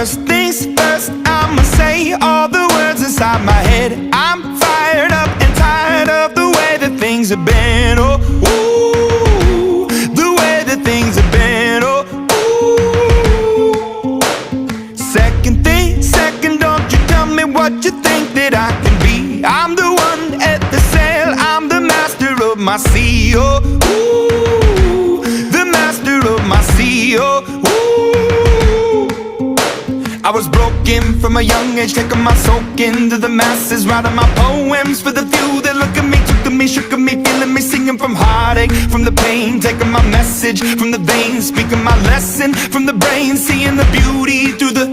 First things first, I'ma say all the words inside my head. I'm fired up and tired of the way that things have been. Oh, ooh, the way that things have been. Oh, ooh. Second thing, second, don't you tell me what you think that I can be. I'm the one at the sail, I'm the master of my sea. Oh, ooh, the master of my sea. Oh, ooh. I was broken from a young age, taking my soak into the masses, writing my poems for the few that look at me, took to me, shook at me, feeling me, singing from heartache, from the pain, taking my message from the veins, speaking my lesson from the brain, seeing the beauty through the